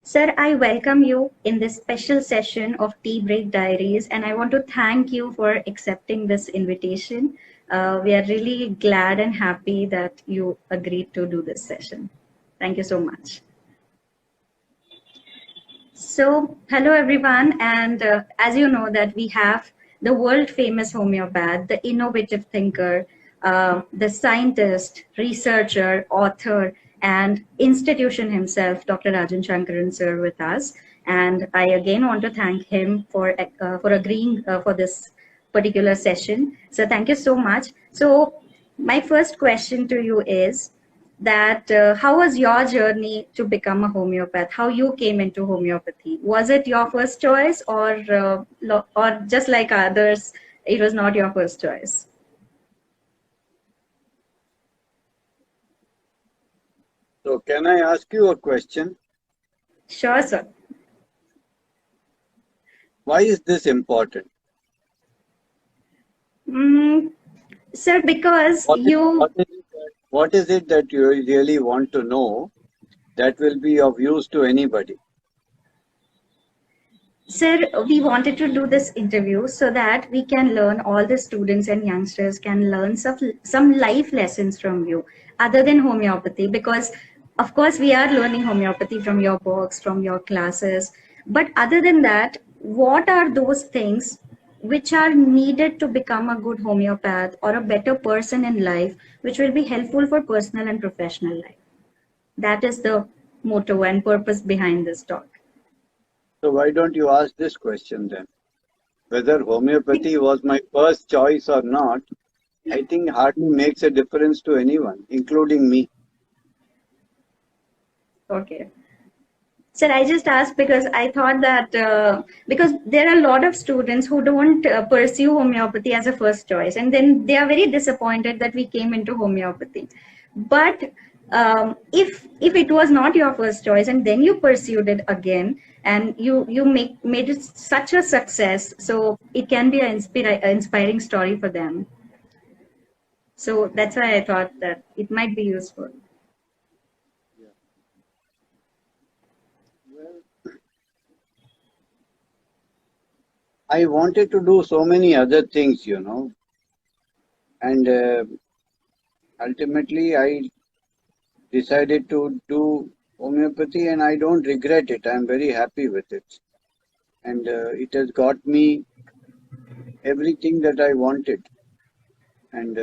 Sir, I welcome you in this special session of Tea Break Diaries, and I want to thank you for accepting this invitation. We are really glad and happy that you agreed to do this session. Thank you so much. So, hello everyone, and as you know that we have the world famous homeopath, the innovative thinker, the scientist, researcher, author, and institution himself, Dr. Rajan Shankaran sir, with us. And I again want to thank him for agreeing for this particular session. So thank you so much. So my first question to you is that how was your journey to become a homeopath? How you came into homeopathy? Was it your first choice, or just like others, it was not your first choice? So can I ask you a question? Sure, sir. Why is this important? Mm, sir, because What is, you, what is it that you really want to know that will be of use to anybody? sir, we wanted to do this interview so that we can learn, all the students and youngsters can learn some life lessons from you other than homeopathy. Because, of course, we are learning homeopathy from your books, from your classes. But other than that, what are those things which are needed to become a good homeopath or a better person in life, which will be helpful for personal and professional life? That is the motto and purpose behind this talk. So why don't you ask this question then? Whether homeopathy was my first choice or not, I think hardly makes a difference to anyone, including me. Okay. Sir, I just asked because I thought that because there are a lot of students who don't pursue homeopathy as a first choice, and then they are very disappointed that we came into homeopathy. But if it was not your first choice, and then you pursued it again, and you made it such a success, so it can be an inspiring story for them. So that's why I thought that it might be useful. Yeah. Well, I wanted to do so many other things, and ultimately I decided to do homeopathy, and I don't regret it. I'm very happy with it. And it has got me everything that I wanted. And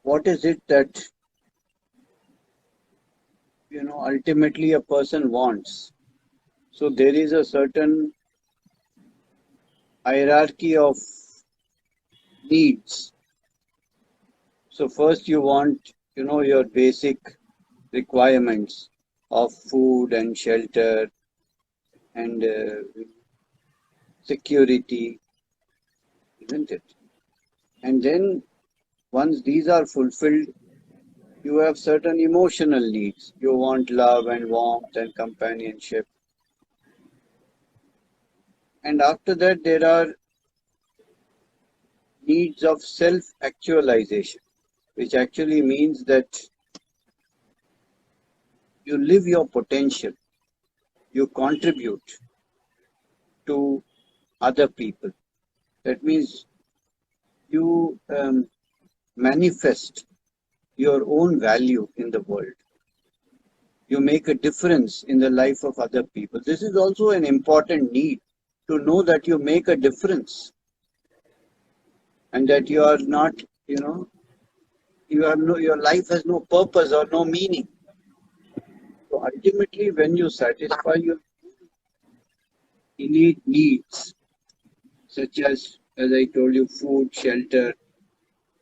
what is it that, ultimately a person wants? So there is a certain hierarchy of needs. So first you want, your basic requirements of food and shelter and security, isn't it? And then once these are fulfilled, you have certain emotional needs. You want love and warmth and companionship. And after that, there are needs of self-actualization, which actually means that you live your potential, you contribute to other people. That means you manifest your own value in the world. You make a difference in the life of other people. This is also an important need, to know that you make a difference and that you are not, your life has no purpose or no meaning. So ultimately, when you satisfy your innate needs, such as I told you, food, shelter,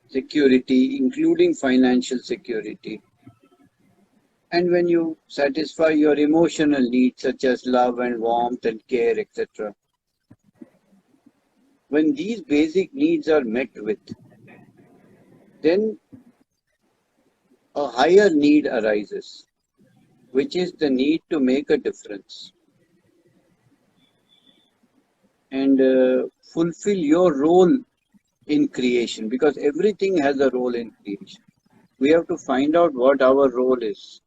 security, including financial security, and when you satisfy your emotional needs, such as love and warmth and care, etc., when these basic needs are met with, then a higher need arises, which is the need to make a difference and fulfill your role in creation, because everything has a role in creation. We have to find out what our role is.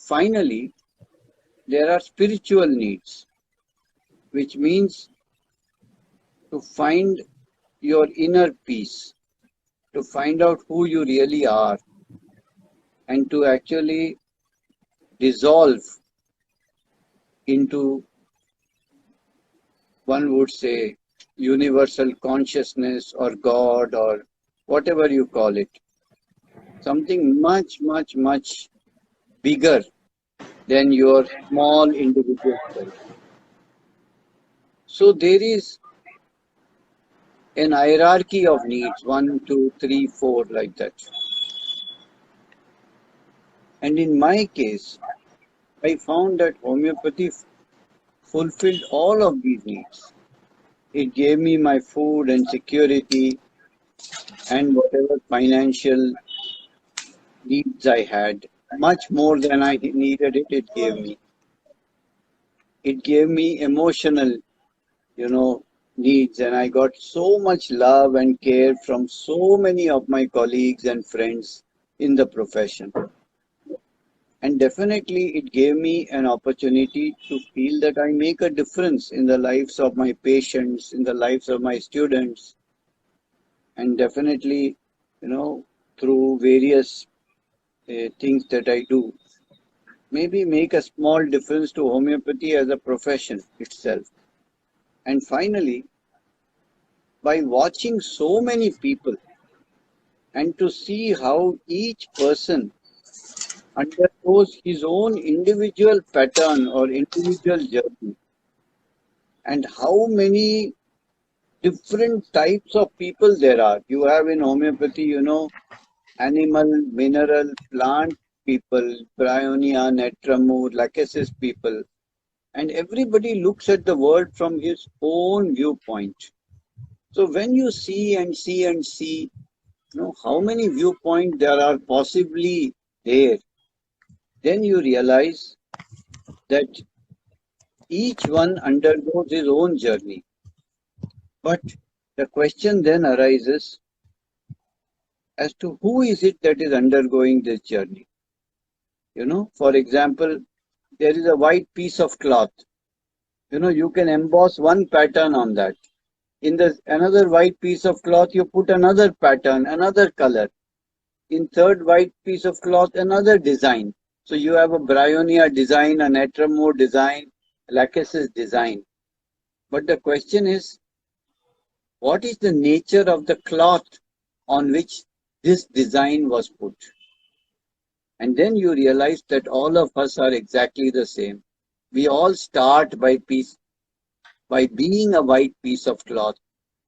finally, there are spiritual needs, which means to find your inner peace, to find out who you really are, and to actually dissolve into, one would say, universal consciousness or God or whatever you call it. Something much, much, much bigger than your small individual self. So there is an hierarchy of needs, 1, 2, 3, 4, like that. And in my case, I found that homeopathy fulfilled all of these needs. It gave me my food and security and whatever financial needs I had, much more than I needed it, it gave me. It gave me emotional, needs, and I got so much love and care from so many of my colleagues and friends in the profession. And definitely it gave me an opportunity to feel that I make a difference in the lives of my patients, in the lives of my students, and definitely, through various things that I do, maybe make a small difference to homeopathy as a profession itself. And finally, by watching so many people and to see how each person undergoes his own individual pattern or individual journey, and how many different types of people there are. You have in homeopathy, animal, mineral, plant people, Bryonia, Netramu, Lachesis people, and everybody looks at the world from his own viewpoint. So when you see and see and see, how many viewpoints there are possibly there, then you realize that each one undergoes his own journey. But the question then arises as to who is it that is undergoing this journey. For example, there is a white piece of cloth. You can emboss one pattern on that. In the another white piece of cloth, you put another pattern, another color. In third white piece of cloth, another design. So you have a Bryonia design, a Netramo design, Lachesis design. But the question is, what is the nature of the cloth on which this design was put? And then you realize that all of us are exactly the same. We all start by being a white piece of cloth,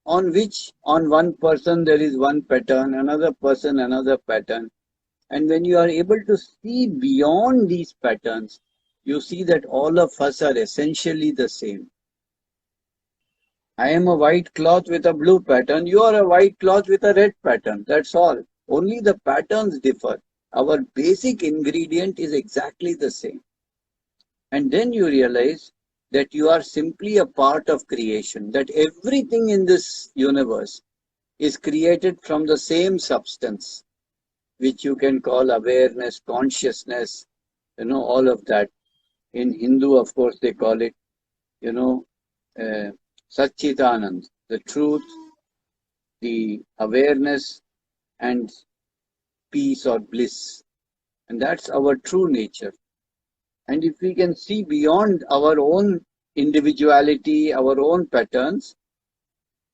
on which on one person there is one pattern, another person another pattern. And when you are able to see beyond these patterns, you see that all of us are essentially the same. I am a white cloth with a blue pattern. You are a white cloth with a red pattern. That's all. Only the patterns differ. Our basic ingredient is exactly the same. And then you realize that you are simply a part of creation, that everything in this universe is created from the same substance, which you can call awareness, consciousness, all of that. In Hindu, of course, they call it, Satchitanand, the truth, the awareness, and peace or bliss. And that's our true nature. And if we can see beyond our own individuality, our own patterns,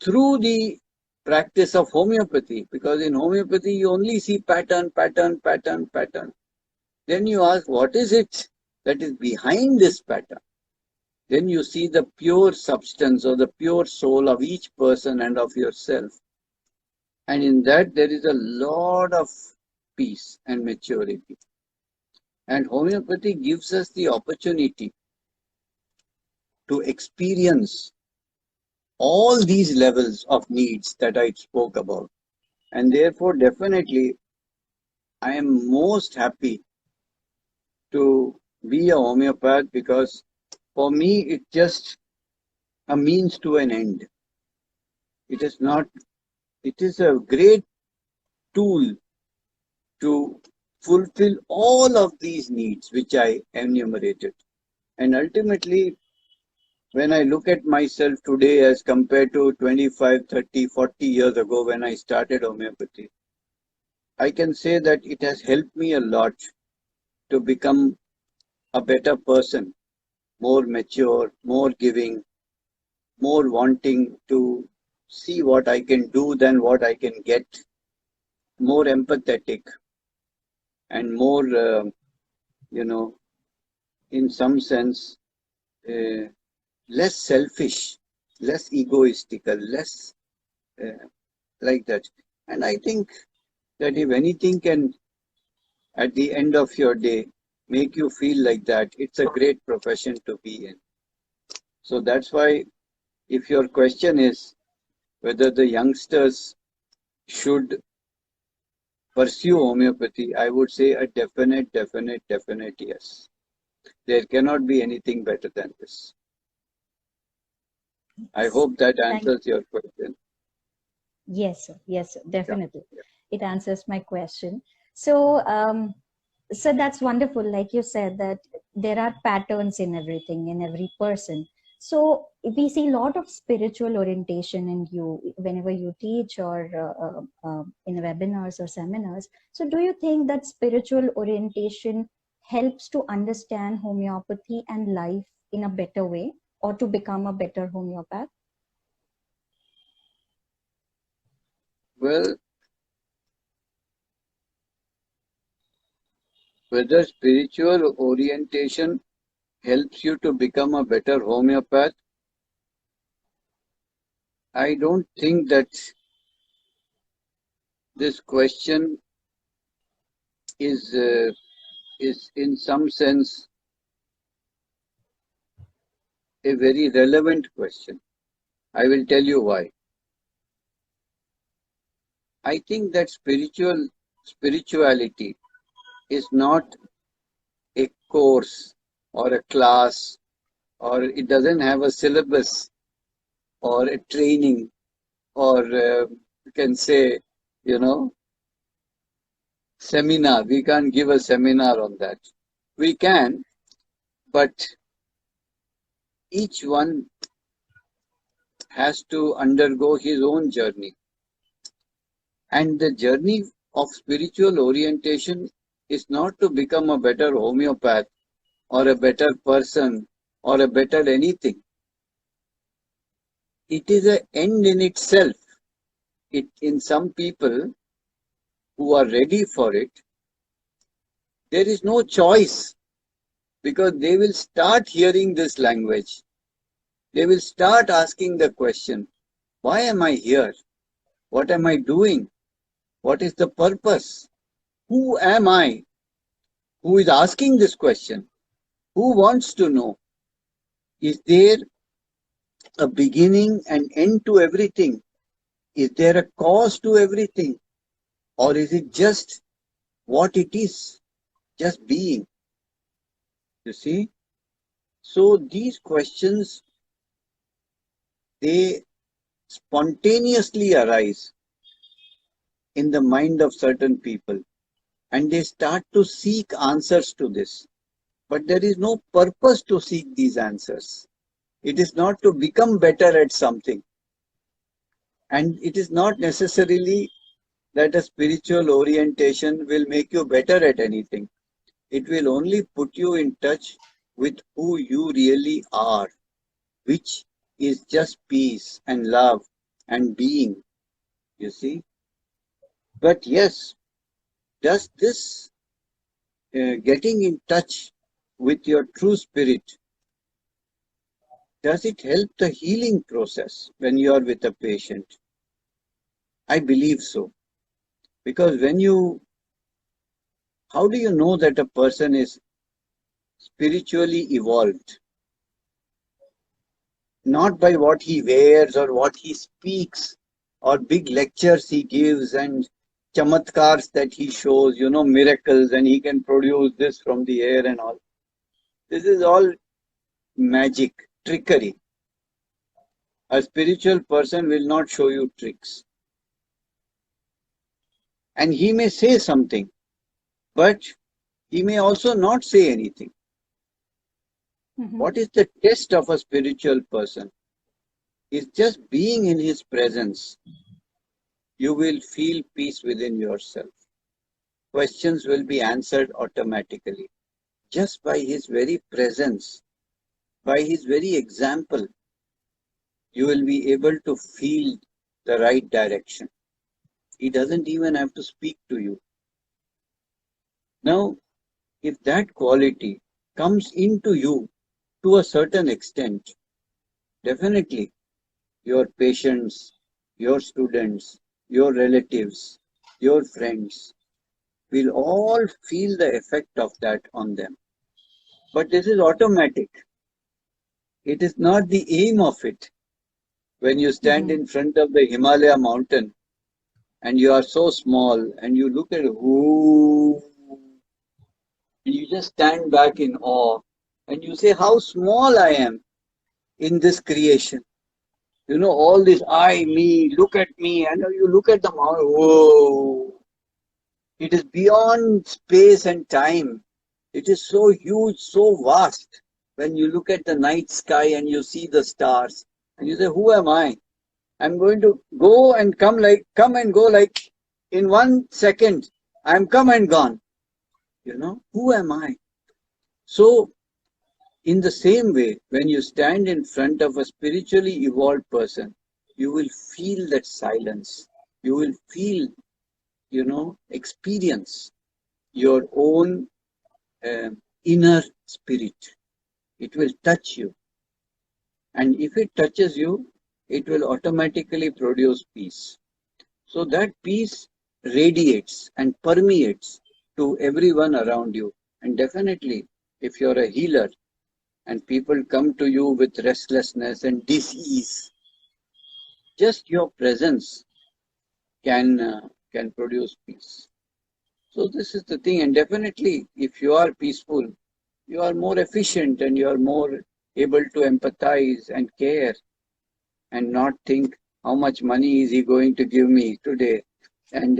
through the practice of homeopathy, because in homeopathy you only see pattern, pattern, pattern, pattern. Then you ask, what is it that is behind this pattern? Then you see the pure substance or the pure soul of each person and of yourself. And in that there is a lot of peace and maturity. And homeopathy gives us the opportunity to experience all these levels of needs that I spoke about. And therefore, definitely, I am most happy to be a homeopath, because for me, it's just a means to an end. It is a great tool to fulfill all of these needs which I enumerated. And ultimately, when I look at myself today as compared to 25, 30, 40 years ago when I started homeopathy, I can say that it has helped me a lot to become a better person, more mature, more giving, more wanting to see what I can do than what I can get, more empathetic, and more, you know, in some sense, uh, less selfish, less egoistical, less like that. And I think that if anything can, at the end of your day, make you feel like that, it's a great profession to be in. So that's why, if your question is whether the youngsters should pursue homeopathy, I would say a definite yes. There cannot be anything better than this. I hope that Thank answers your question. Yes, sir. Yes, sir. Yeah. Definitely. It answers my question. So, so that's wonderful. Like you said, that there are patterns in everything, in every person. So we see a lot of spiritual orientation in you whenever you teach or in webinars or seminars. So do you think that spiritual orientation helps to understand homeopathy and life in a better way or to become a better homeopath? Well, whether spiritual orientation helps you to become a better homeopath, I don't think that this question is in some sense a very relevant question. I will tell you why. I think that spirituality is not a course or a class, or it doesn't have a syllabus or a training, or you can say, you know, seminar. We can't give a seminar on that. We can, but each one has to undergo his own journey. And the journey of spiritual orientation is not to become a better homeopath or a better person or a better anything. It is an end in itself. In some people who are ready for it, there is no choice, because they will start hearing this language. They will start asking the question, why am I here? What am I doing? What is the purpose? Who am I? Who is asking this question? Who wants to know? Is there a beginning and end to everything? Is there a cause to everything? Or is it just what it is? Just being. You see? So these questions, they spontaneously arise in the mind of certain people, and they start to seek answers to this. But there is no purpose to seek these answers. It is not to become better at something. And it is not necessarily that a spiritual orientation will make you better at anything. It will only put you in touch with who you really are, which is just peace and love and being, you see. But yes, does this getting in touch with your true spirit, does it help the healing process when you are with a patient? I believe so. Because how do you know that a person is spiritually evolved? Not by what he wears or what he speaks or big lectures he gives and chamatkars that he shows, miracles, and he can produce this from the air and all. This is all magic, trickery. A spiritual person will not show you tricks. And he may say something, but he may also not say anything. What is the test of a spiritual person? Is just being in his presence. You will feel peace within yourself. Questions will be answered automatically. Just by his very presence, by his very example, you will be able to feel the right direction. He doesn't even have to speak to you. Now, if that quality comes into you to a certain extent, definitely your patients, your students, your relatives, your friends will all feel the effect of that on them. But this is automatic. It is not the aim of it. When you stand in front of the Himalaya mountain and you are so small and you look at whoo, and you just stand back in awe and you say how small I am in this creation. You know, all this I, me, look at me, and you look at the mountain, whoa. It is beyond space and time. It is so huge, so vast. When you look at the night sky and you see the stars, and you say, who am I? I'm going to go and come and go like in 1 second. I'm come and gone. You know, who am I? So, in the same way, when you stand in front of a spiritually evolved person, you will feel that silence. You will feel, experience your own inner spirit. It will touch you. And if it touches you, it will automatically produce peace. So that peace radiates and permeates to everyone around you. And definitely, if you're a healer and people come to you with restlessness and disease, just your presence can produce peace. So this is the thing. And definitely, if you are peaceful, you are more efficient and you are more able to empathize and care and not think how much money is he going to give me today and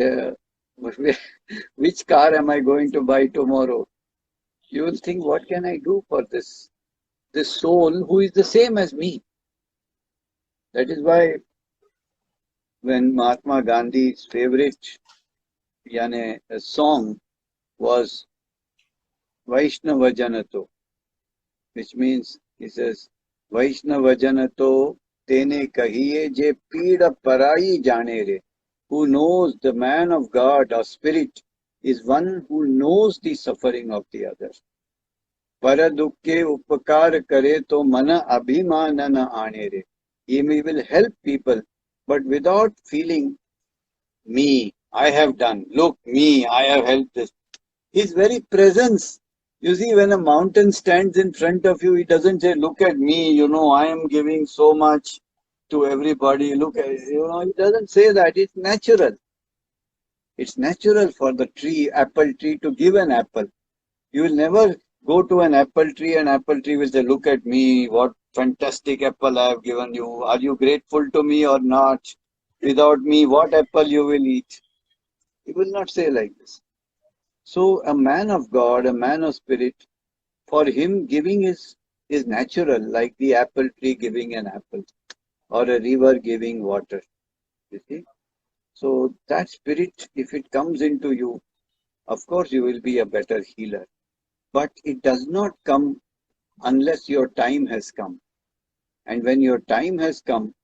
which car am I going to buy tomorrow. You will think, what can I do for this soul who is the same as me? That is why when Mahatma Gandhi's favorite song was Vaishnava Janato, which means he says, Vaishnava Janato tene kahiye je pida parai jane re. Who knows the man of God or spirit is one who knows the suffering of the other. Para dukke upakar kare to mana abhimana na aane re. He will help people, but without feeling me, I have done. Look, me, I have helped this. His very presence. You see, when a mountain stands in front of you, he doesn't say, look at me, I am giving so much to everybody. Look at, he doesn't say that. It's natural. It's natural for the apple tree to give an apple. You will never go to an apple tree and apple tree will say, look at me, what fantastic apple I have given you. Are you grateful to me or not? Without me, what apple you will eat? He will not say like this. So a man of God, a man of spirit, for him giving is natural, like the apple tree giving an apple or a river giving water. You see? So that spirit, if it comes into you, of course you will be a better healer. But it does not come unless your time has come. And when your time has come,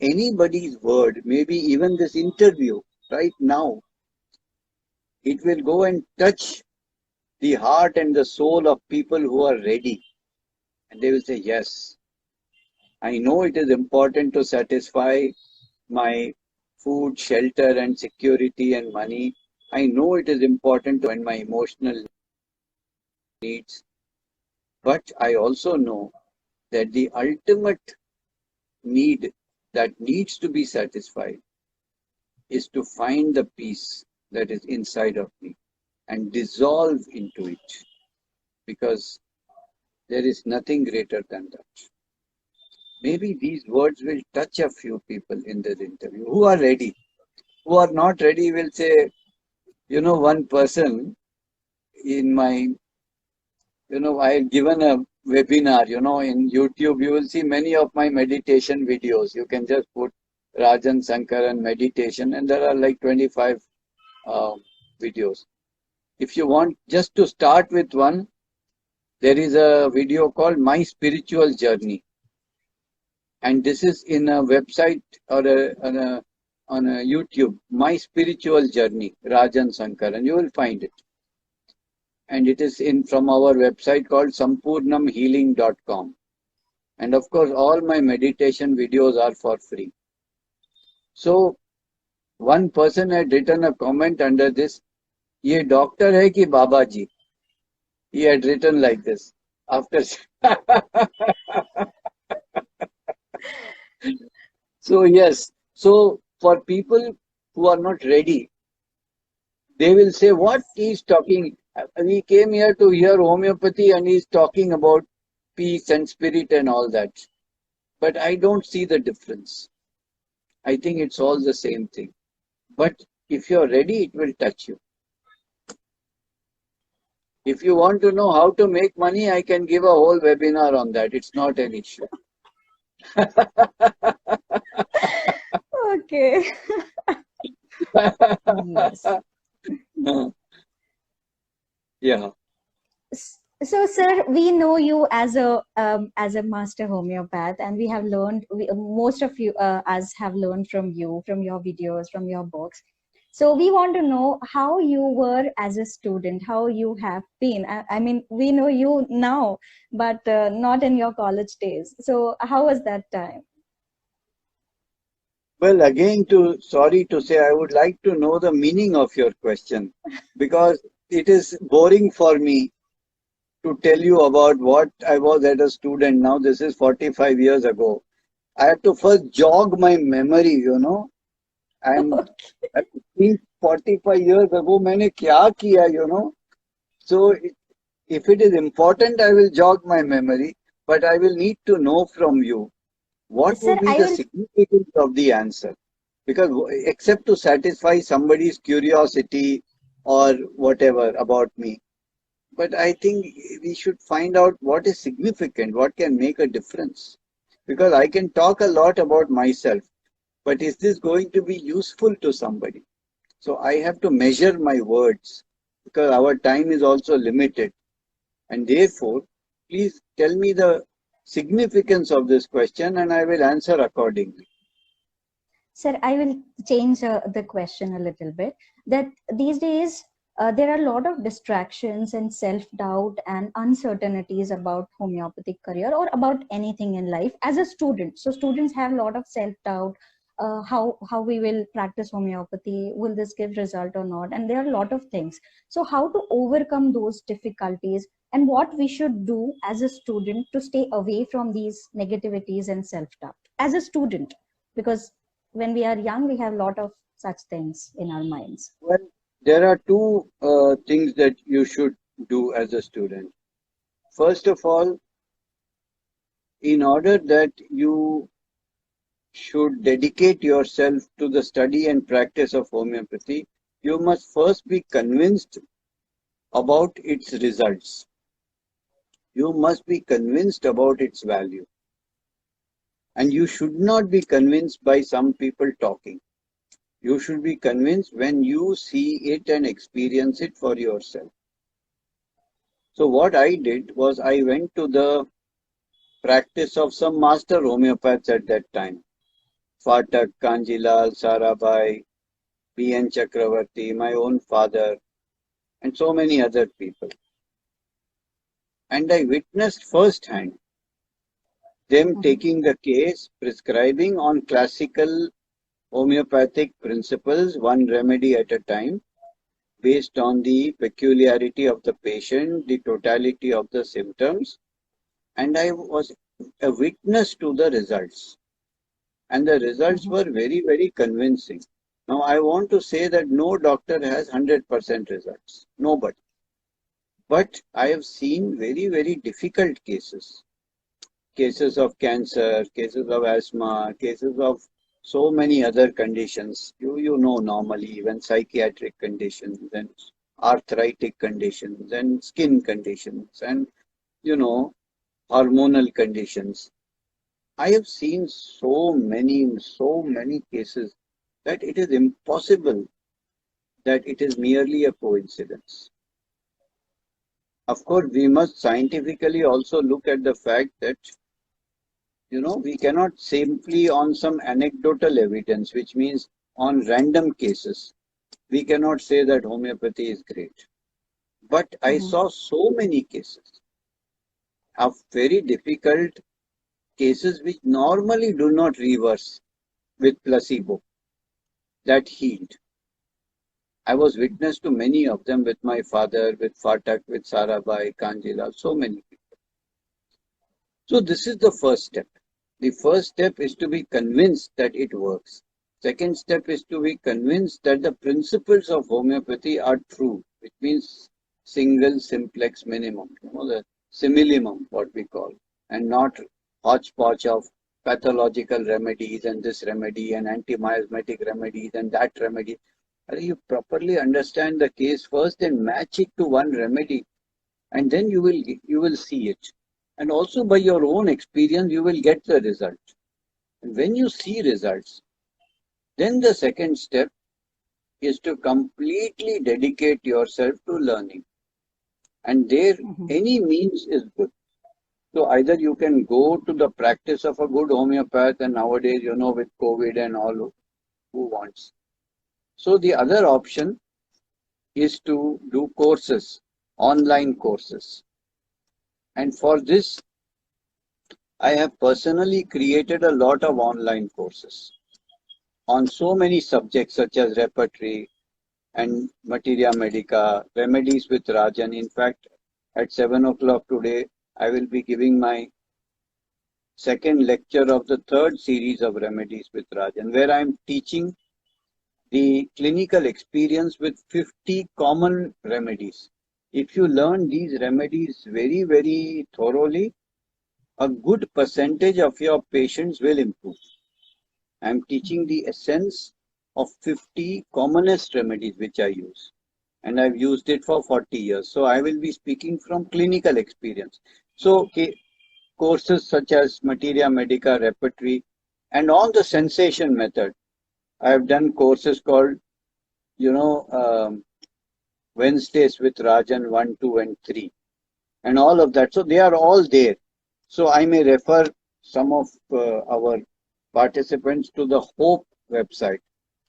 anybody's word, maybe even this interview right now, it will go and touch the heart and the soul of people who are ready. And they will say, yes, I know it is important to satisfy my food, shelter and security and money. I know it is important to end my emotional needs. But I also know that the ultimate need that needs to be satisfied is to find the peace that is inside of me and dissolve into it, because there is nothing greater than that. Maybe these words will touch a few people in this interview who are ready. Who are not ready will say, one person, in my, I had given a webinar, in YouTube, you will see many of my meditation videos. You can just put Rajan Sankaran meditation, and there are like 25 videos. If you want just to start with one, there is a video called My Spiritual Journey. And this is in a website or on a YouTube, My Spiritual Journey, Rajan Sankaran. You will find it. And it is from our website called sampurnamhealing.com. And of course, all my meditation videos are for free. So, one person had written a comment under this, "Ye doctor hai ki Baba ji?" He had written like this. After So yes, so for people who are not ready, they will say, what he's talking. We came here to hear homeopathy and he's talking about peace and spirit and all that. But I don't see the difference. I think it's all the same thing. But if you're ready, it will touch you. If you want to know how to make money, I can give a whole webinar on that. It's not an issue. Okay. Yes. Yeah. So, sir, we know you as a master homeopath, and we have learned. Most of you us have learned from you, from your videos, from your books. So we want to know how you were as a student, how you have been. I mean, we know you now, but not in your college days. So how was that time? Well, again, sorry to say, I would like to know the meaning of your question, because it is boring for me to tell you about what I was as a student. Now, this is 45 years ago. I have to first jog my memory, And I think 45 years ago, मैंने क्या किया, So, if it is important, I will jog my memory, but I will need to know from you what Sir, would be the significance of the answer. Because except to satisfy somebody's curiosity or whatever about me, but I think we should find out what is significant, what can make a difference. Because I can talk a lot about myself, but is this going to be useful to somebody? So I have to measure my words, because our time is also limited. And therefore, please tell me the significance of this question and I will answer accordingly. Sir, I will change the question a little bit. That these days, there are a lot of distractions and self-doubt and uncertainties about homeopathic career or about anything in life as a student. So students have a lot of self-doubt, how we will practice homeopathy, will this give result or not? And there are a lot of things. So how to overcome those difficulties and what we should do as a student to stay away from these negativities and self-doubt as a student, because when we are young, we have a lot of such things in our minds. Well, there are two things that you should do as a student. First of all, in order that you should dedicate yourself to the study and practice of homeopathy, you must first be convinced about its results. You must be convinced about its value. And you should not be convinced by some people talking. You should be convinced when you see it and experience it for yourself. So what I did was I went to the practice of some master homeopaths at that time. Phatak, Kanjilal, Sarabhai, B.N. Chakravarti, my own father, and so many other people. And I witnessed firsthand them taking the case, prescribing on classical homeopathic principles, one remedy at a time, based on the peculiarity of the patient, the totality of the symptoms, and I was a witness to the results. And the results were very, very convincing. Now, I want to say that no doctor has 100% results. Nobody. But I have seen very, very difficult cases. Cases of cancer, cases of asthma, cases of so many other conditions. You know normally, even psychiatric conditions and arthritic conditions and skin conditions and, hormonal conditions. I have seen so many cases that it is impossible that it is merely a coincidence. Of course, we must scientifically also look at the fact that, we cannot simply on some anecdotal evidence, which means on random cases, we cannot say that homeopathy is great. But I Mhm. saw so many cases of very difficult cases which normally do not reverse with placebo that healed. I was witness to many of them with my father, with Fatak, with Sarabai, Kanjila, so many people. So this is the first step. The first step is to be convinced that it works. Second step is to be convinced that the principles of homeopathy are true, which means single simplex minimum, the similimum, what we call, and not hodgepodge of pathological remedies and this remedy and anti-miasmatic remedies and that remedy. You properly understand the case first and match it to one remedy, and then you will see it. And also by your own experience, you will get the result. And when you see results, then the second step is to completely dedicate yourself to learning. And there, Mhm. any means is good. So either you can go to the practice of a good homeopath, and nowadays, with COVID and all, who wants. So the other option is to do courses, online courses. And for this, I have personally created a lot of online courses on so many subjects such as repertory and materia medica, remedies with Rajan. In fact, at 7 o'clock today, I will be giving my second lecture of the third series of remedies with Rajan, where I am teaching the clinical experience with 50 common remedies. If you learn these remedies very, very thoroughly, a good percentage of your patients will improve. I am teaching the essence of 50 commonest remedies which I use. And I've used it for 40 years. So I will be speaking from clinical experience. So courses such as Materia Medica, Repertory, and on the sensation method. I have done courses called, you know, um, Wednesdays with Rajan 1, 2, and 3, and all of that. So they are all there. So I may refer some of our participants to the Hope website,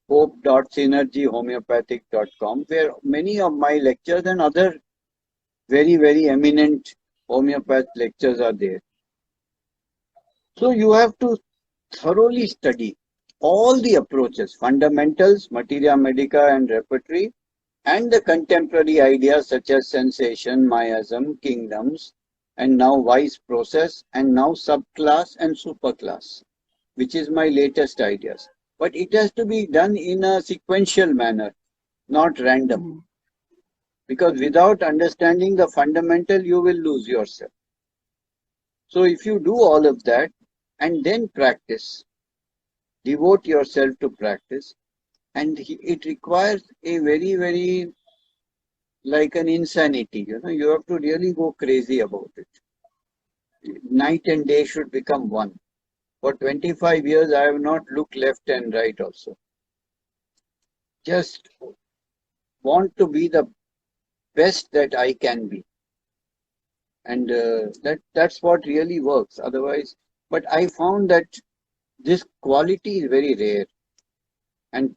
hope.synergyhomeopathic.com, where many of my lectures and other very, very eminent homeopath lectures are there. So you have to thoroughly study all the approaches, fundamentals, materia medica and repertory, and the contemporary ideas such as sensation, miasm, kingdoms, and now wise process, and now subclass and superclass, which is my latest ideas. But it has to be done in a sequential manner, not random. Mhm. Because without understanding the fundamental, you will lose yourself. So if you do all of that and then practice, devote yourself to practice, and it requires a very, very like an insanity. You have to really go crazy about it. Night and day should become one. For 25 years, I have not looked left and right also. Just want to be the best that I can be. And that's what really works. Otherwise, but I found that this quality is very rare. And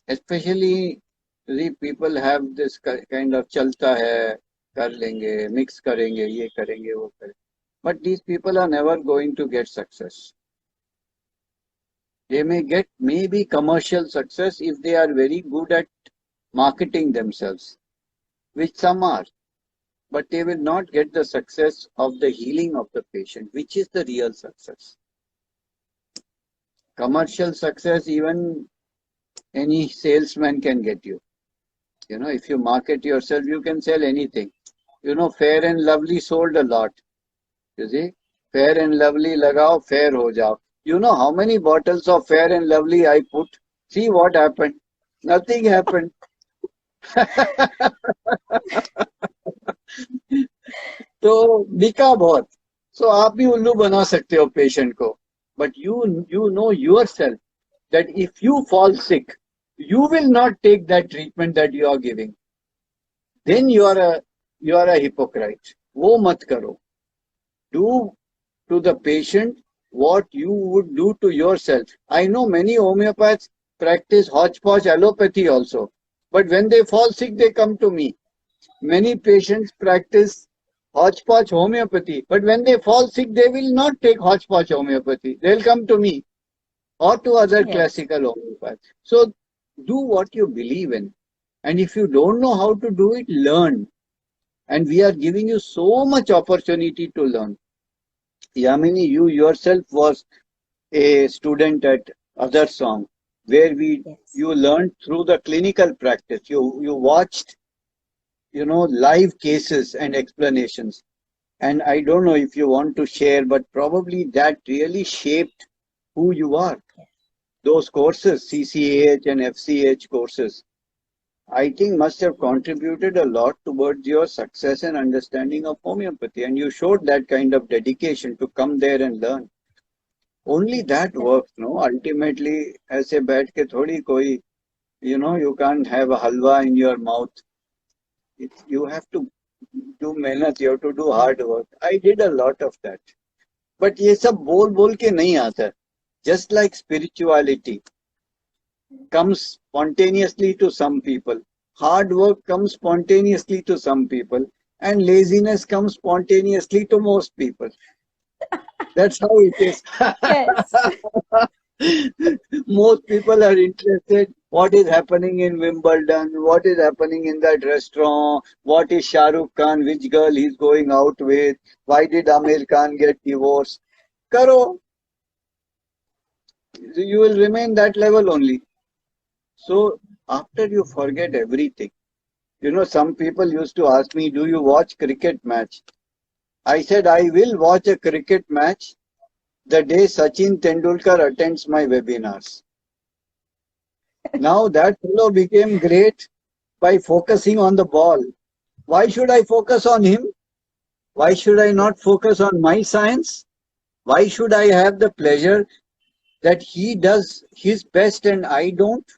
especially the people have this kind of chalta hai, kar lenge, mix karenge, ye karenge, wo karenge. But these people are never going to get success. They may get maybe commercial success if they are very good at marketing themselves, which some are, but they will not get the success of the healing of the patient, which is the real success. Commercial success, even any salesman can get you. If you market yourself, you can sell anything. Fair and Lovely sold a lot. You see, Fair and Lovely lagao, fair ho jao. You know how many bottles of Fair and Lovely I put? See what happened. Nothing happened. तो बिका बहुत. So आप भी उल्लू बना सकते हो patient को. But you know yourself that if you fall sick, you will not take that treatment that you are giving. Then you are a hypocrite. वो मत करो. Do to the patient what you would do to yourself. I know many homeopaths practice hodgepodge allopathy also. But when they fall sick, they come to me. Many patients practice hodgepodge homeopathy. But when they fall sick, they will not take hodgepodge homeopathy. They'll come to me or to other Yes. classical homeopaths. So do what you believe in. And if you don't know how to do it, learn. And we are giving you so much opportunity to learn. Yamini, you yourself was a student at Other Song, where Yes. you learned through the clinical practice. You watched, live cases and explanations. And I don't know if you want to share, but probably that really shaped who you are. Yes. Those courses, CCAH and FCH courses, I think must have contributed a lot towards your success and understanding of homeopathy. And you showed that kind of dedication to come there and learn. Only Yes. that works, no? Ultimately, ऐसे बैठ के थोड़ी कोई, you can't have a halwa in your mouth. You have to do मेहनत, you have to do hard work. I did a lot of that. But ये सब बोल बोल के नहीं आता. Just like spirituality comes spontaneously to some people, hard work comes spontaneously to some people, and laziness comes spontaneously to most people. That's how it is. Yes. Most people are interested what is happening in Wimbledon, what is happening in that restaurant, what is Shah Rukh Khan, which girl he's going out with, why did Amir Khan get divorced. Karo, you will remain that level only. So after you forget everything, some people used to ask me, do you watch cricket match? I said, I will watch a cricket match the day Sachin Tendulkar attends my webinars. Now that fellow became great by focusing on the ball. Why should I focus on him? Why should I not focus on my science? Why should I have the pleasure that he does his best and I don't?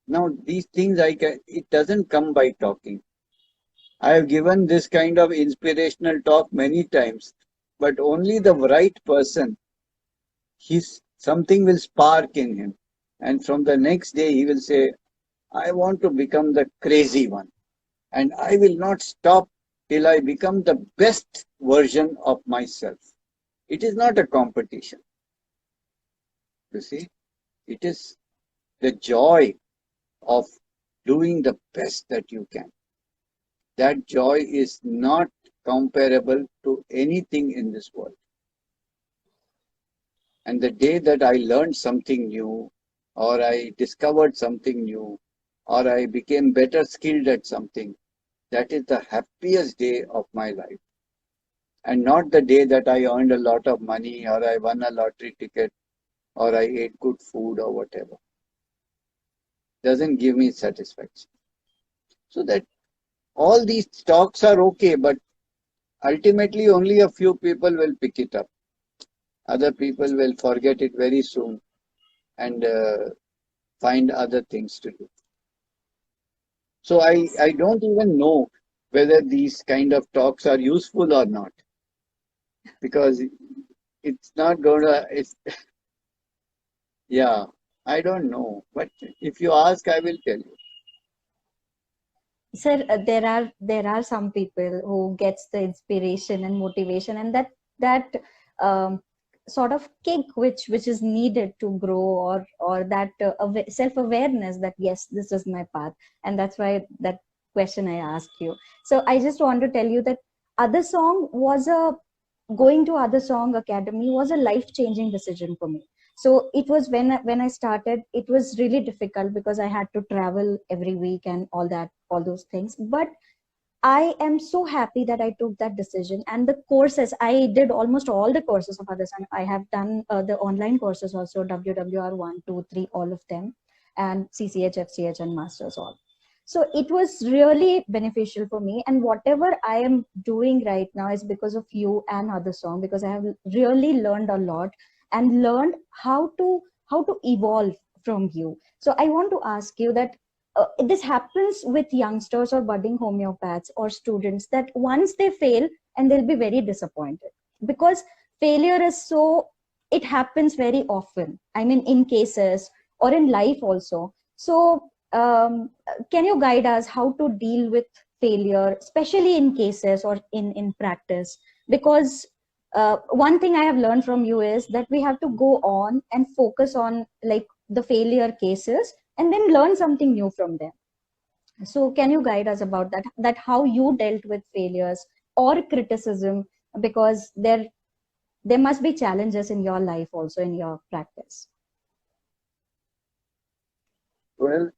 Now these things it doesn't come by talking. I have given this kind of inspirational talk many times, but only the right person, something will spark in him. And from the next day, he will say, I want to become the crazy one. And I will not stop till I become the best version of myself. It is not a competition. You see, it is the joy of doing the best that you can. That joy is not comparable to anything in this world. And the day that I learned something new, or I discovered something new, or I became better skilled at something, that is the happiest day of my life. And not the day that I earned a lot of money, or I won a lottery ticket, or I ate good food, or whatever. Doesn't give me satisfaction. So that all these talks are okay, but ultimately only a few people will pick it up. Other people will forget it very soon and find other things to do. So I don't even know whether these kind of talks are useful or not, because it's not gonna, yeah, I don't know. But if you ask, I will tell you. Sir, there are some people who gets the inspiration and motivation, and that um, sort of kick which is needed to grow, or that self awareness that yes, this is my path, and that's why that question I asked you. So I just want to tell you that Other Song was a going to Other Song Academy was a life changing decision for me. So it was when I started, it was really difficult because I had to travel every week and all those things. But I am so happy that I took that decision. And the courses, I did almost all the courses of Other Song. I have done the online courses also, WWR 1, 2, 3, all of them, and CCH, FCH, and Masters all. So it was really beneficial for me. And whatever I am doing right now is because of you and Other Song, because I have really learned a lot and learned how to evolve from you. So I want to ask you that this happens with youngsters or budding homeopaths or students, that once they fail and they'll be very disappointed, because failure is so, it happens very often, I mean, in cases or in life also. So can you guide us how to deal with failure, especially in cases or in practice? Because one thing I have learned from you is that we have to go on and focus on like the failure cases and then learn something new from them. So can you guide us about that how you dealt with failures or criticism? Because there must be challenges in your life also, in your practice. Well,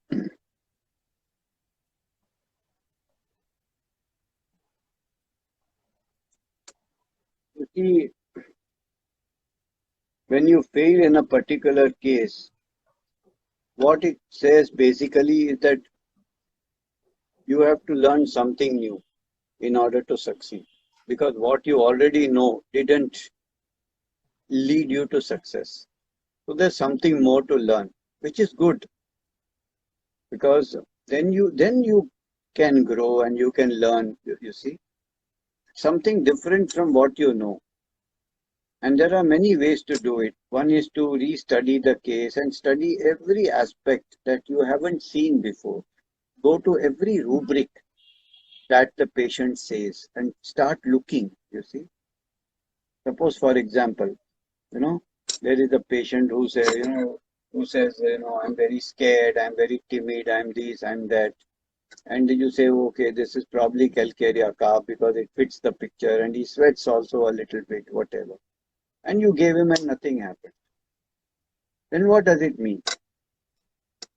you see, when you fail in a particular case, what it says basically is that you have to learn something new in order to succeed. Because what you already know didn't lead you to success. So there's something more to learn, which is good, because then you can grow and you can learn, you see, something different from what you know. And there are many ways to do it. One is to re-study the case and study every aspect that you haven't seen before. Go to every rubric that the patient says and start looking, you see. Suppose, for example, you know, there is a patient who says, I'm very scared, I'm very timid, I'm this, I'm that. And you say, okay, this is probably calcarea calf because it fits the picture and he sweats also a little bit, whatever. And you gave him and nothing happened. Then what does it mean?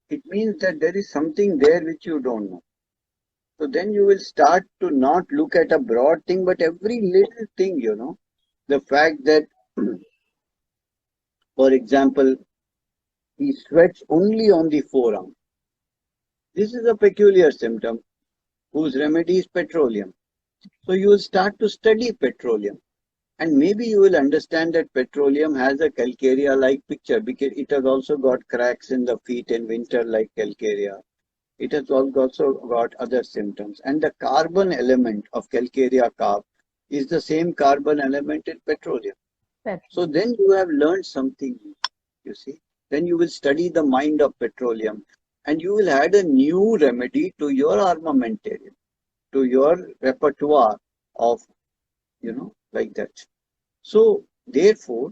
It means that there is something there which you don't know. So then you will start to not look at a broad thing, but every little thing, the fact that, for example, he sweats only on the forearm. This is a peculiar symptom whose remedy is petroleum. So you will start to study petroleum. And maybe you will understand that petroleum has a calcarea-like picture because it has also got cracks in the feet in winter like calcarea. It has also got other symptoms. And the carbon element of calcarea calf is the same carbon element in petroleum. So then you have learned something, you see. Then you will study the mind of petroleum and you will add a new remedy to your armamentarium, to your repertoire of, like that. So therefore,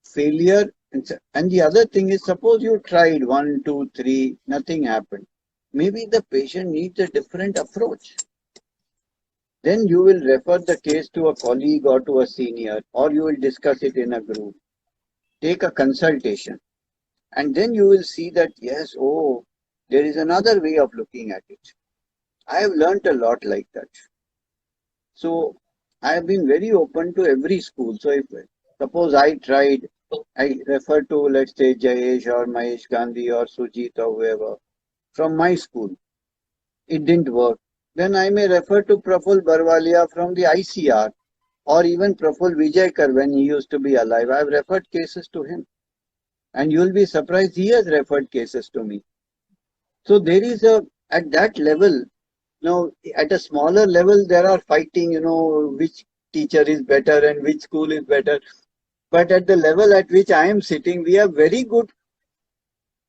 failure, and the other thing is, suppose you tried 1, 2, 3, nothing happened. Maybe the patient needs a different approach. Then you will refer the case to a colleague or to a senior, or you will discuss it in a group. Take a consultation. And then you will see that, yes, oh, there is another way of looking at it. I have learnt a lot like that. So I have been very open to every school. So if suppose I refer to, let's say, Jayesh or Mahesh Gandhi or Sujit or whoever from my school. It didn't work. Then I may refer to Praful Barwalia from the ICR or even Praful Vijaykar when he used to be alive. I have referred cases to him. And you will be surprised he has referred cases to me. So there is at that level, at a smaller level, there are fighting, which teacher is better and which school is better. But at the level at which I am sitting, we have very good,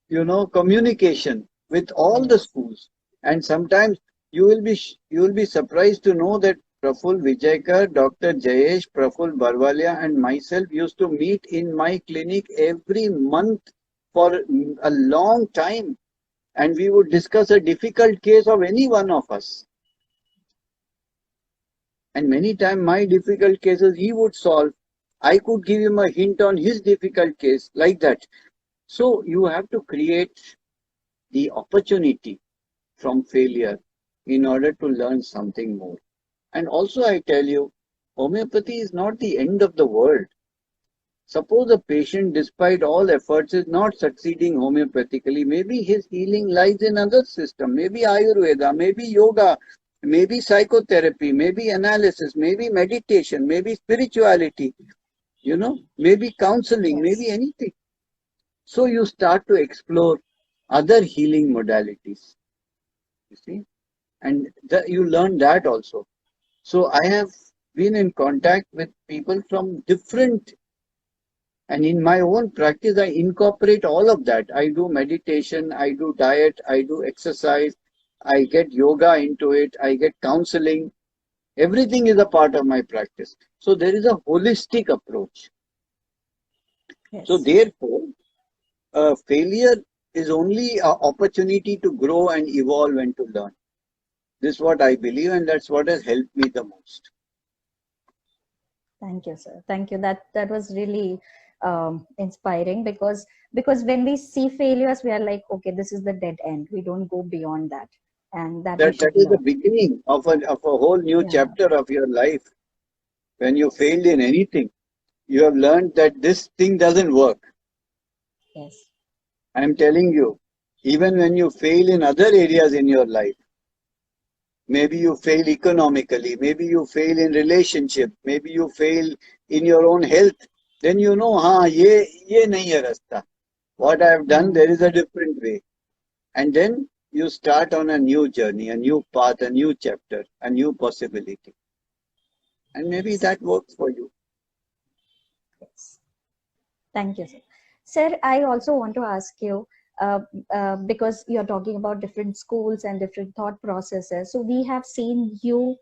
communication with all the schools. And sometimes you will be surprised to know that Praful Vijaykar, Dr. Jayesh, Praful Barwalia and myself used to meet in my clinic every month for a long time. And we would discuss a difficult case of any one of us. And many times my difficult cases he would solve. I could give him a hint on his difficult case, like that. So you have to create the opportunity from failure in order to learn something more. And also I tell you, homeopathy is not the end of the world. Suppose a patient, despite all efforts, is not succeeding homeopathically. Maybe his healing lies in other system. Maybe Ayurveda, maybe yoga, maybe psychotherapy, maybe analysis, maybe meditation, maybe spirituality, maybe counseling, Yes. maybe anything. So you start to explore other healing modalities, you see, and you learn that also. So I have been in contact with people from different, and in my own practice, I incorporate all of that. I do meditation, I do diet, I do exercise, I get yoga into it, I get counseling. Everything is a part of my practice. So there is a holistic approach. So Yes. therefore, failure is only an opportunity to grow and evolve and to learn. This is what I believe, and that's what has helped me the most. Thank you, sir. Thank you. That was really inspiring, because when we see failures, we are like, okay, this is the dead end. We don't go beyond that, and that we That should is the learn. beginning of a whole new Yeah. chapter of your life. When you failed in anything, you have learned that this thing doesn't work. Yes. I am telling you, even when you fail in other areas in your life, maybe you fail economically, maybe you fail in relationship, maybe you fail in your own health, then you know, ye nahi hai rasta. What I have done, there Hmm. is a different way. And then you start on a new journey, a new path, a new chapter, a new possibility. And maybe Yes. that works for you. Yes. Thank you, sir. Sir, I also want to ask you, uh, because you're talking about different schools and different thought processes. So we have seen you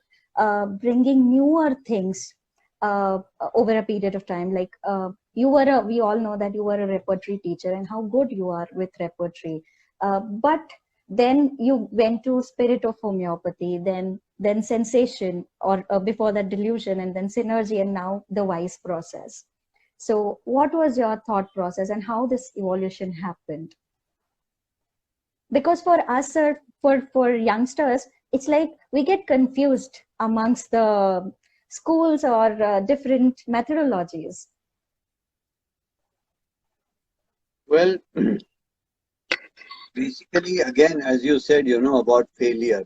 bringing newer things over a period of time. Like we all know that you were a repertory teacher and how good you are with repertory. But then you went to spirit of homeopathy, then sensation, or before that delusion, and then synergy, and now the wise process. So, what was your thought process and how this evolution happened? Because for us, sir, for youngsters, it's like we get confused amongst the schools or different methodologies. Well, basically, again, as you said, about failure.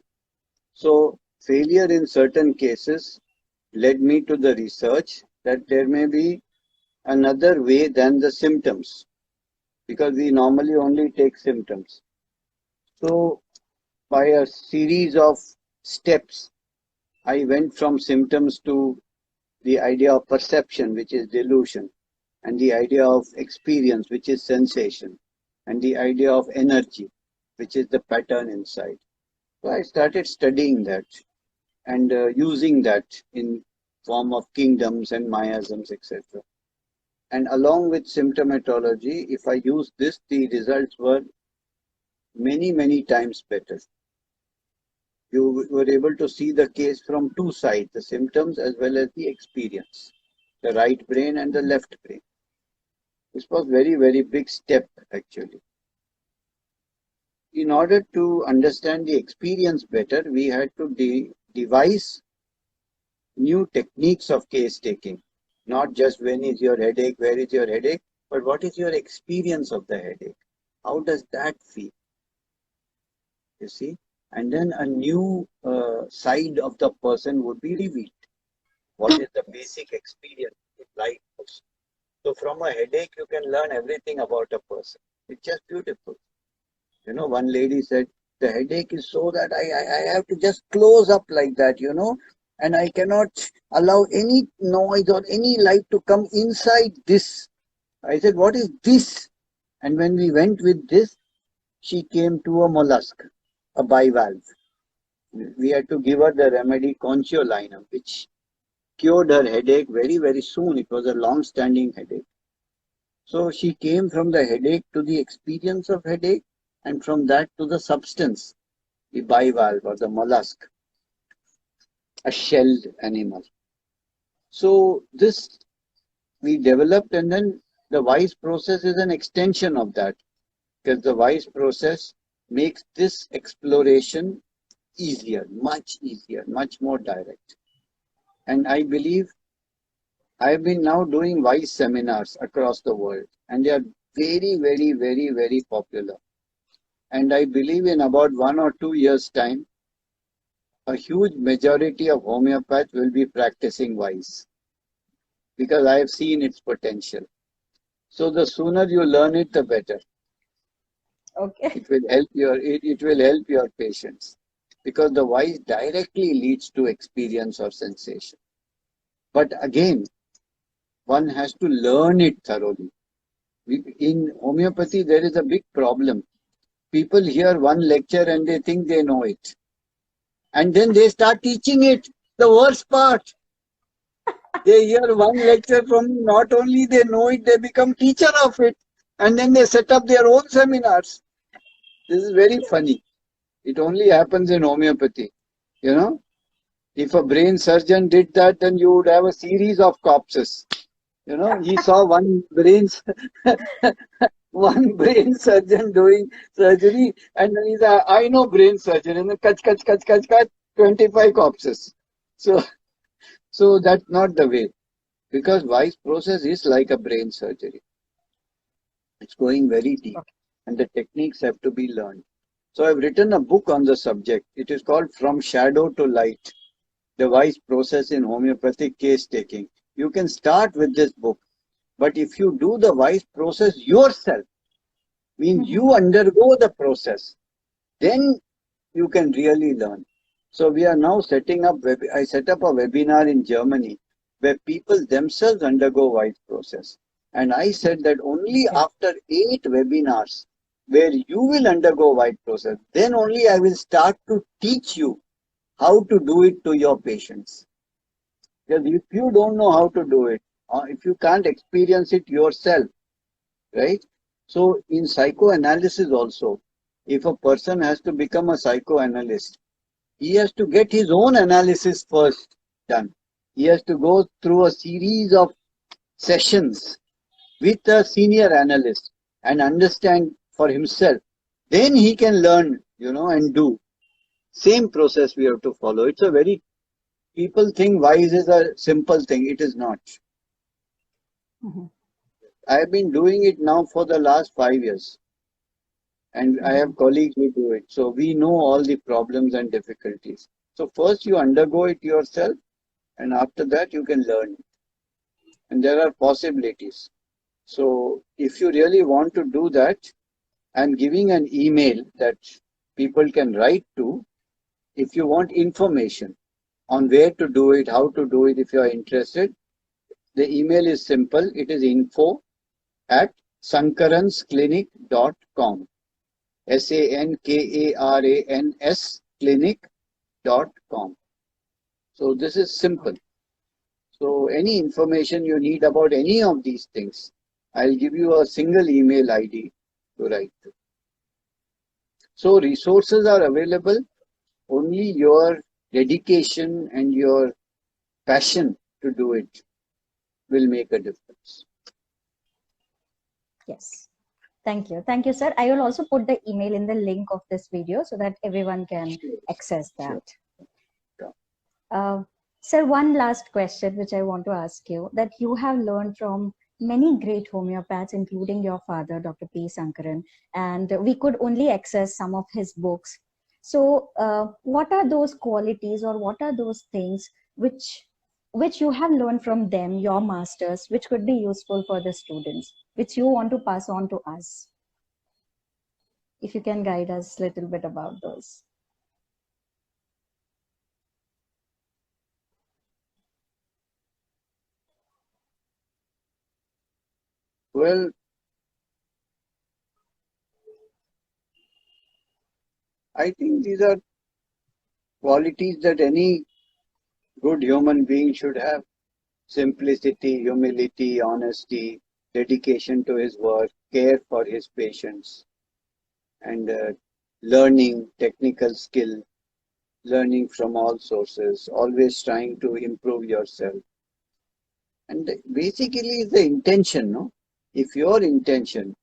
So, failure in certain cases led me to the research that there may be another way than the symptoms, because we normally only take symptoms. So, by a series of steps, I went from symptoms to the idea of perception, which is delusion, and the idea of experience, which is sensation, and the idea of energy, which is the pattern inside. So I started studying that and using that in form of kingdoms and miasms, etc. And along with symptomatology, if I used this, the results were many, many times better. You were able to see the case from two sides, the symptoms as well as the experience, the right brain and the left brain. This was very, very big step actually. In order to understand the experience better, we had to devise new techniques of case taking. Not just when is your headache, where is your headache, but what is your experience of the headache? How does that feel? You see? And then a new side of the person would be revealed. What is the Yes. basic experience in life also? So from a headache, you can learn everything about a person. It's just beautiful. One lady said, the headache is so that I have to just close up like that, and I cannot allow any noise or any light to come inside this. I said, what is this? And when we went with this, she came to a mollusk, a bivalve. We had to give her the remedy concholinum, which cured her headache very, very soon. It was a long standing headache. So she came from the headache to the experience of headache, and from that to the substance, the bivalve or the mollusk, a shelled animal. So this we developed, and then the wise process is an extension of that, because the wise process makes this exploration easier, much more direct. And I believe I've been now doing WISE seminars across the world, and they are very, very, very, very popular. And I believe in about 1 or 2 years' time, a huge majority of homeopaths will be practicing WISE because I have seen its potential. So the sooner you learn it, the better. Okay. It will help your patients because the WISE directly leads to experience or sensation. But again, one has to learn it thoroughly. In homeopathy, there is a big problem. People hear one lecture and they think they know it. And then they start teaching it. The worst part. They hear one lecture from me, not only they know it, they become teacher of it. And then they set up their own seminars. This is very funny. It only happens in homeopathy. You know, if a brain surgeon did that, then you would have a series of corpses. You know, he saw one brain surgeon doing surgery, and then he's I know brain surgeon, and then cut, 25 corpses. So that's not the way, because WISE process is like a brain surgery. It's going very deep, and the techniques have to be learned. So I've written a book on the subject. It is called From Shadow to Light, the WISE process in homeopathic case taking. You can start with this book, but if you do the WISE process yourself, means you undergo the process, then you can really learn. So we are now setting up, I set up a webinar in Germany where people themselves undergo WISE process. And I said that only after 8 webinars where you will undergo WISE process, then only I will start to teach you how to do it to your patients. Because if you don't know how to do it, or if you can't experience it yourself, right? So in psychoanalysis also, if a person has to become a psychoanalyst, he has to get his own analysis first done. He has to go through a series of sessions with a senior analyst and understand for himself. Then he can learn, and do. Same process we have to follow. It's a very, people think WISE is a simple thing. It is not. I have been doing it now for the last 5 years. And I have colleagues who do it. So we know all the problems and difficulties. So first you undergo it yourself, and after that you can learn it. And there are possibilities. So if you really want to do that, I'm giving an email that people can write to if you want information on where to do it, how to do it, if you are interested. The email is simple. It is info@sankaransclinic.com. SANKARANS clinic.com. So this is simple. So any information you need about any of these things, I'll give you a single email ID to write to. So resources are available. Only your dedication and your passion to do it will make a difference. Yes. Thank you. Thank you, sir. I will also put the email in the link of this video so that everyone can access that. Sure. Sir, one last question which I want to ask you, that you have learned from many great homeopaths, including your father, Dr. P. Sankaran, and we could only access some of his books. So what are those qualities, or what are those things which you have learned from them, your masters, which could be useful for the students, which you want to pass on to us? If you can guide us a little bit about those. Well, I think these are qualities that any good human being should have. Simplicity, humility, honesty, dedication to his work, care for his patients, and learning, technical skill, learning from all sources, always trying to improve yourself. And basically the intention, no? If your intention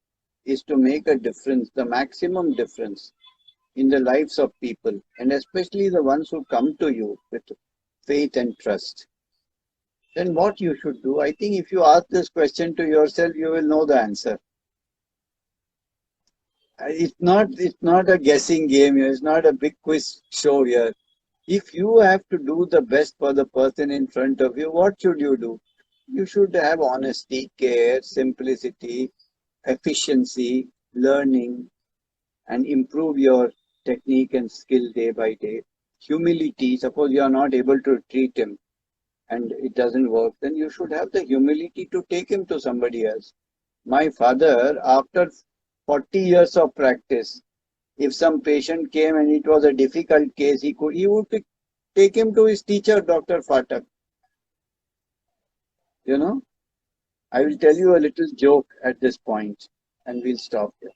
is to make a difference, the maximum difference in the lives of people, and especially the ones who come to you with faith and trust, then what you should do? I think if you ask this question to yourself, you will know the answer. It's not a guessing game here. It's not a big quiz show here. If you have to do the best for the person in front of you, what should you do? You should have honesty, care, simplicity, efficiency, learning, and improve your technique and skill day by day. Humility, suppose you are not able to treat him and it doesn't work, then you should have the humility to take him to somebody else. My father, after 40 years of practice, if some patient came and it was a difficult case, he would take him to his teacher, Dr. Phatak. You know, I will tell you a little joke at this point and we'll stop here.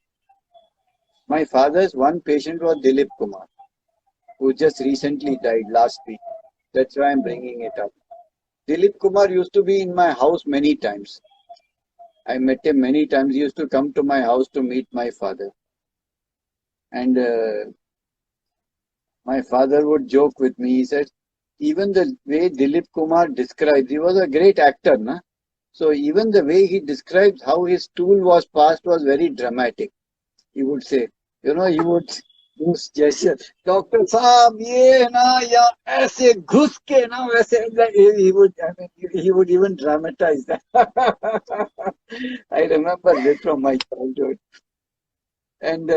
My father's one patient was Dilip Kumar, who just recently died last week. That's why I'm bringing it up. Dilip Kumar used to be in my house many times. I met him many times. He used to come to my house to meet my father. And my father would joke with me. He said, even the way Dilip Kumar describes, he was a great actor, na? So even the way he describes how his stool was passed was very dramatic. He would say, he would use gesture. Doctor Saab, ye na ya aise ghus ke na वैसे he would even dramatize that. I remember this from my childhood. And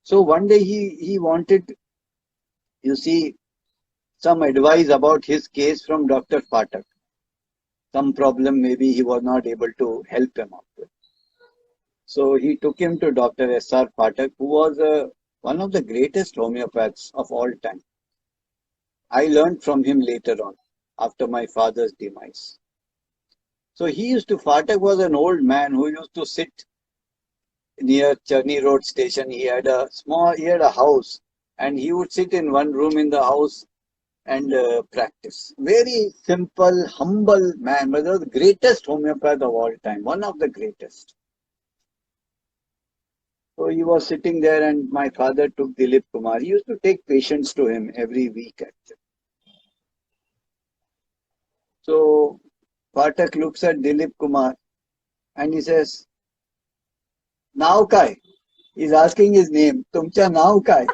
so one day he wanted, you see, some advice about his case from Dr. Phatak. Some problem maybe he was not able to help him out with. So he took him to Dr. S.R. Phatak, who was one of the greatest homeopaths of all time. I learned from him later on, after my father's demise. So Phatak was an old man who used to sit near Charni Road station. He had a house, and he would sit in one room in the house and practice. Very simple, humble man, but the greatest homeopath of all time, one of the greatest. So he was sitting there and my father took Dilip Kumar. He used to take patients to him every week actually. So Phatak looks at Dilip Kumar and he says, "Now kai?" He's asking his name. Tumcha now kai?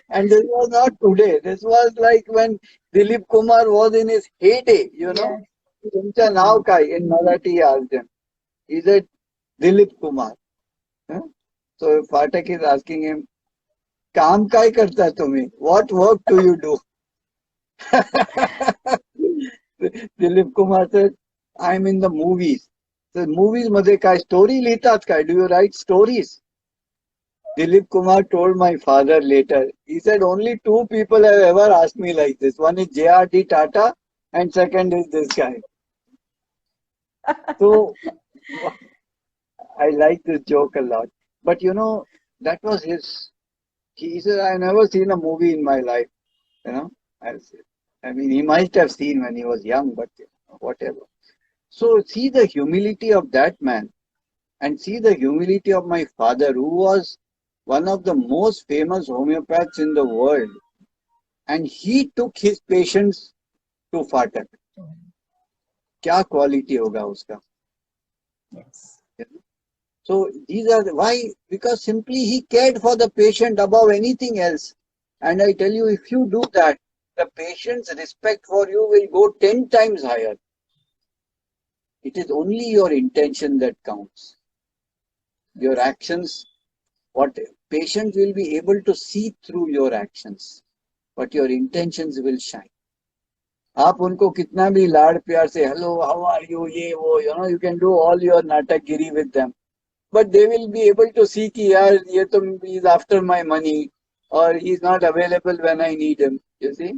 And this was not today. This was like when Dilip Kumar was in his heyday, Yes. Tumcha now kai? In Marathi he asked him. He said, Dilip Kumar. Huh? So Phatak is asking him, काम काय करता तुम्ही? What work do you do? Dilip Kumar said, I'm in the movies. So movies मध्ये काय story लिहितात काय? Do you write stories? Dilip Kumar told my father later. He said only two people have ever asked me like this. One is J.R.D. Tata and second is this guy. So I like this joke a lot. But that was his. He said, I've never seen a movie in my life. I mean, he might have seen when he was young, but whatever. So see the humility of that man and see the humility of my father, who was one of the most famous homeopaths in the world. And he took his patients to Phatak. क्या quality होगा उसका? Yes. So these are why, because simply he cared for the patient above anything else. And I tell you, if you do that, the patient's respect for you will go 10 times higher. It is only your intention that counts. Your actions, what patient will be able to see through your actions, but your intentions will shine. आप उनको कितना भी लाड़ प्यार से hello, how are you, ये वो, you can do all your natakgiri with them. But they will be able to see कि यार ये तो he's after my money or he's not available when I need him. You see,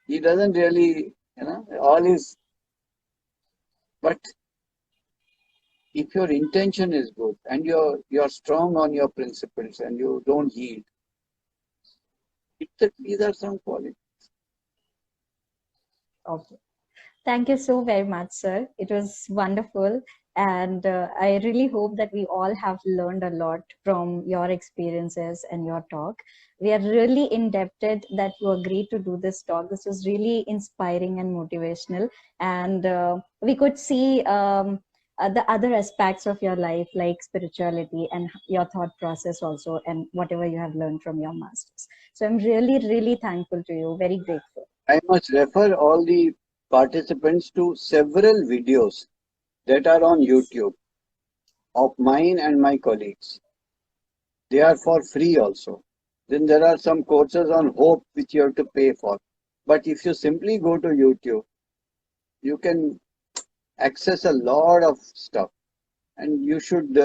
he doesn't really, all his. But if your intention is good and you're strong on your principles and you don't yield, these are some qualities. Okay. Thank you so very much, sir. It was wonderful. And I really hope that we all have learned a lot from your experiences and your talk. We are really indebted that you agreed to do this talk. This was really inspiring and motivational. And we could see the other aspects of your life, like spirituality and your thought process also, and whatever you have learned from your masters. So I'm really, really thankful to you. Very grateful. I must refer all the participants to several videos that are on YouTube of mine and my colleagues. They are for free also. Then there are some courses on hope which you have to pay for. But if you simply go to YouTube, you can access a lot of stuff, and you should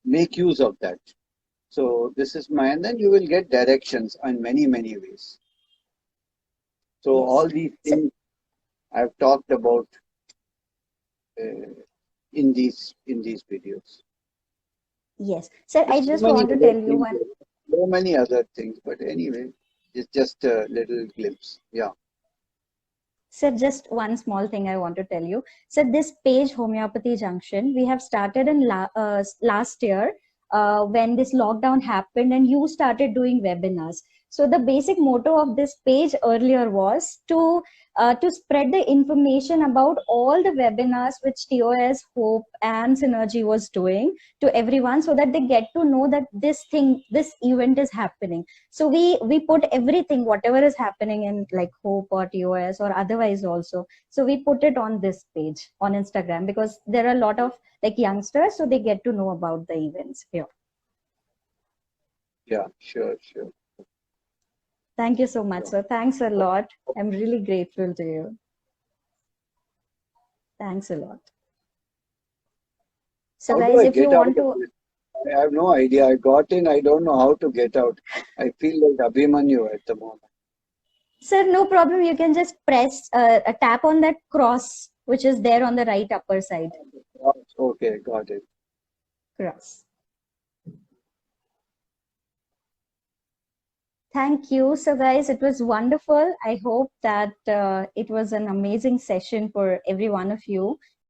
make use of that. So this is my, and then you will get directions in many, many ways. So Yes. all these So, things I've talked about uh, in these videos. yes. Sir, I There's so just many want to other tell you things, one. so many other things, but anyway, it's just a little glimpse. Yeah. Sir, just one small thing I want to tell you. So this page, Homeopathy Junction, we have started in last year when this lockdown happened, and you started doing webinars. So the basic motto of this page earlier was to spread the information about all the webinars which TOS, Hope, and Synergy was doing to everyone, so that they get to know that this event is happening. So we put everything, whatever is happening in like Hope or TOS or otherwise also. So we put it on this page on Instagram, because there are a lot of like youngsters, so they get to know about the events here. Yeah, sure, sure. Thank you so much, Sure. sir. Thanks a lot. I'm really grateful to you. Thanks a lot. So How do guys, I if you get out want of to, this? I have no idea. I got in, I don't know how to get out. I feel like Abhimanyu at the moment. sir, no problem. You can just press a tap on that cross, which is there on the right upper side. Okay, got it. Cross. Thank you. So, guys, it was wonderful. I hope that it was an amazing session for every one of you.